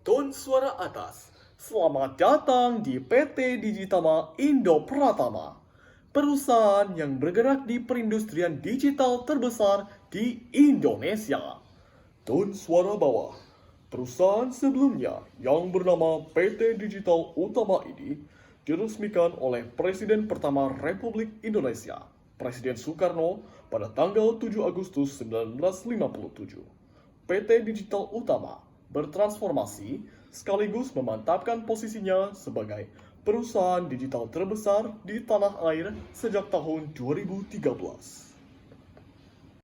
Tone suara atas. Selamat datang di PT Digitama Indo Pratama, perusahaan yang bergerak di perindustrian digital terbesar di Indonesia. Tone suara bawah. Perusahaan sebelumnya yang bernama PT Digital Utama ini diresmikan oleh Presiden pertama Republik Indonesia, Presiden Soekarno, pada tanggal 7 Agustus 1957. PT Digital Utama bertransformasi sekaligus memantapkan posisinya sebagai perusahaan digital terbesar di tanah air sejak tahun 2013.